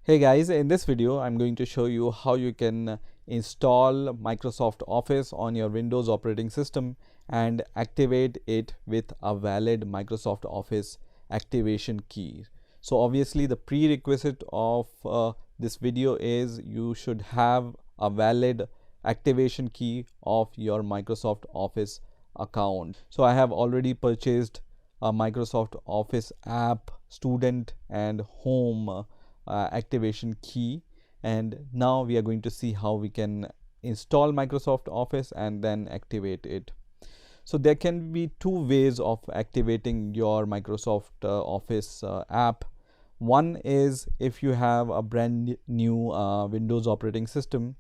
Hey guys, in this video I'm going to show you how you can install Microsoft Office on your Windows operating system and activate it with a valid Microsoft Office activation key. So obviously the prerequisite of this video is you should have a valid activation key of your Microsoft Office account. So I have already purchased a Microsoft Office app, student and home activation key, and now we are going to see how we can install Microsoft Office and then activate it. So there can be two ways of activating your Microsoft Office app. One is if you have a brand new Windows operating system,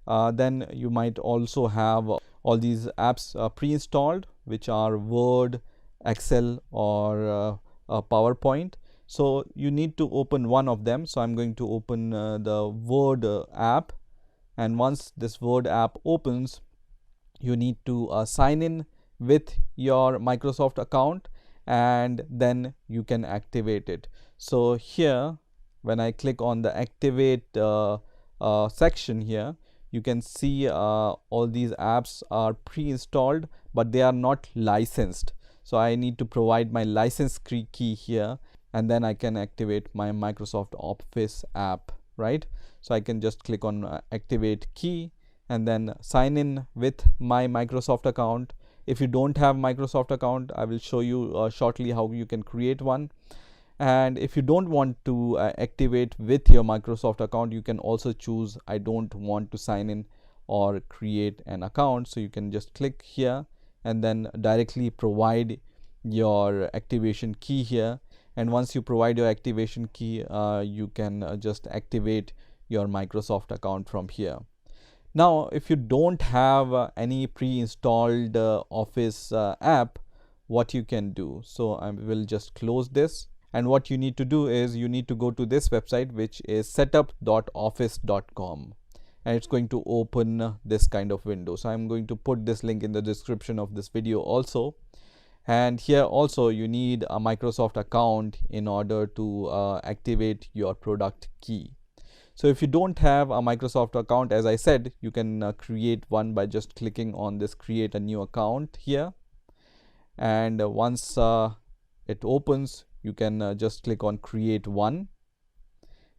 then you might also have all these apps pre-installed, which are Word, Excel, or PowerPoint. So you need to open one of them. So I'm going to open the Word app, and once this Word app opens, you need to sign in with your Microsoft account, and then you can activate it. So here, when I click on the activate section here, you can see all these apps are pre-installed, but they are not licensed. So I need to provide my license key here, and then I can activate my Microsoft Office app, right? So I can just click on activate key and then sign in with my Microsoft account. If you don't have Microsoft account, I will show you shortly how you can create one. And if you don't want to activate with your Microsoft account, you can also choose I don't want to sign in or create an account. So you can just click here and then directly provide your activation key here. And once you provide your activation key, you can just activate your Microsoft account from here. Now, if you don't have any pre-installed Office app, what you can do? So I will just close this. And what you need to do is you need to go to this website, which is setup.office.com, and it's going to open this kind of window. So I'm going to put this link in the description of this video also. And here also you need a Microsoft account in order to activate your product key. So if you don't have a Microsoft account, as I said, you can create one by just clicking on this create a new account here. And once it opens, you can just click on create one.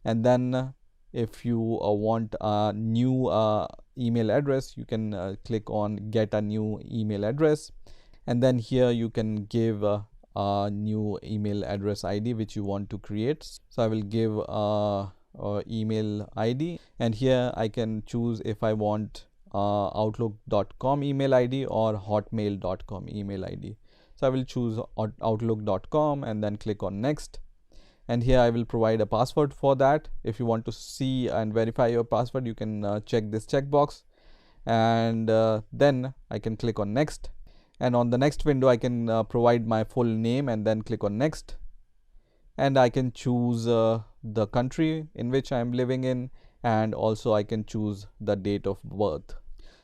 And then if you want a new email address, you can click on get a new email address. And then here you can give a new email address ID which you want to create. So I will give email ID, and here I can choose if I want outlook.com email ID or hotmail.com email ID. So I will choose outlook.com and then click on next. And here I will provide a password for that. If you want to see and verify your password, you can check this checkbox, and then I can click on next. And on the next window, I can provide my full name and then click on next. And I can choose the country in which I am living in, and also I can choose the date of birth.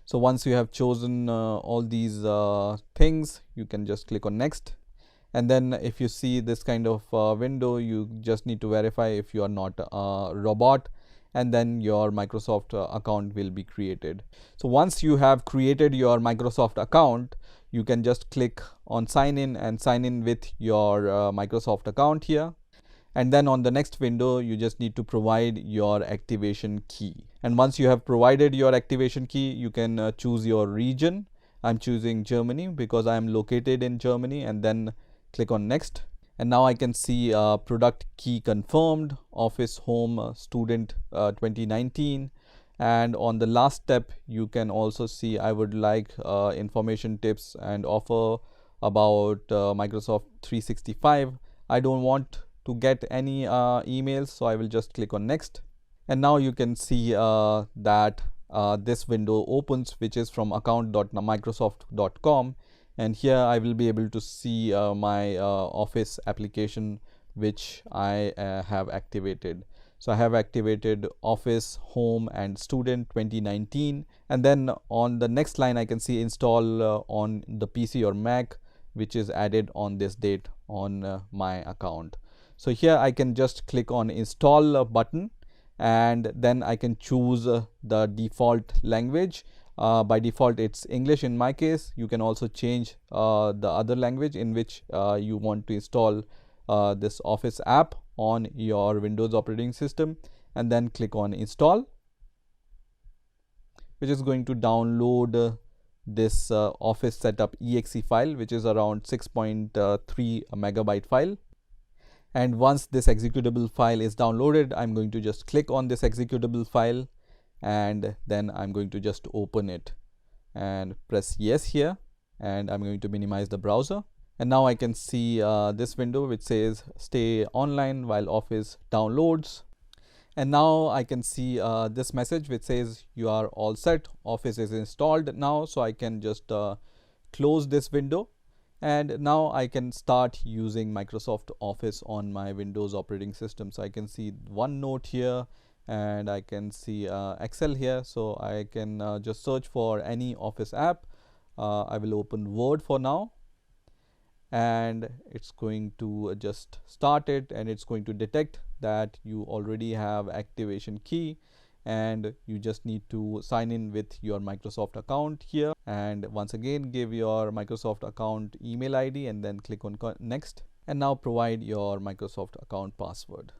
So once you have chosen all these things, you can just click on next. And then if you see this kind of window, you just need to verify if you are not a robot, and then your Microsoft account will be created. So once you have created your Microsoft account, you can just click on sign in and sign in with your Microsoft account here. And then on the next window, you just need to provide your activation key. And once you have provided your activation key, you can choose your region. I'm choosing Germany because I am located in Germany, and then click on next. And now I can see product key confirmed, Office Home Student 2019. And on the last step, you can also see I would like information, tips and offer about Microsoft 365. I don't want to get any emails, so I will just click on next. And now you can see that this window opens, which is from account.microsoft.com. And here I will be able to see my Office application which I have activated. So I have activated Office Home and Student 2019, and then on the next line I can see install on the PC or Mac, which is added on this date on my account. So here I can just click on install button, and then I can choose the default language. By default it's English in my case. You can also change the other language in which you want to install this Office app on your Windows operating system, and then click on install, which is going to download this Office setup exe file, which is around 6.3 megabyte file. And once this executable file is downloaded, I'm going to just click on this executable file, and then I'm going to just open it and press yes here, and I'm going to minimize the browser. And now I can see this window which says stay online while Office downloads. And now I can see this message which says you are all set, Office is installed now. So I can just close this window, and now I can start using Microsoft Office on my Windows operating system. So I can see OneNote here, and I can see Excel here. So I can just search for any Office app. I will open Word for now, and it's going to just start it, and it's going to detect that you already have activation key, and you just need to sign in with your Microsoft account here, and once again give your Microsoft account email ID, and then click on next, and now provide your Microsoft account password,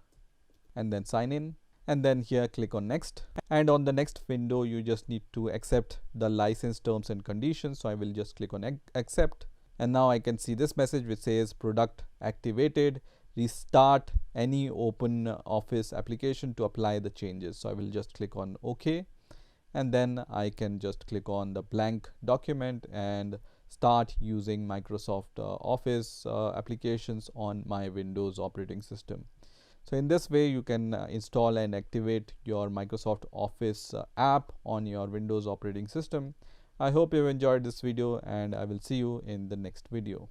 and then sign in, and then here click on next. And on the next window you just need to accept the license terms and conditions. So I will just click on accept, and now I can see this message which says product activated, restart any open Office application to apply the changes. So I will just click on OK, and then I can just click on the blank document and start using Microsoft Office applications on my Windows operating system. So in this way you can install and activate your Microsoft Office app on your Windows operating system. I hope you enjoyed this video, and I will see you in the next video.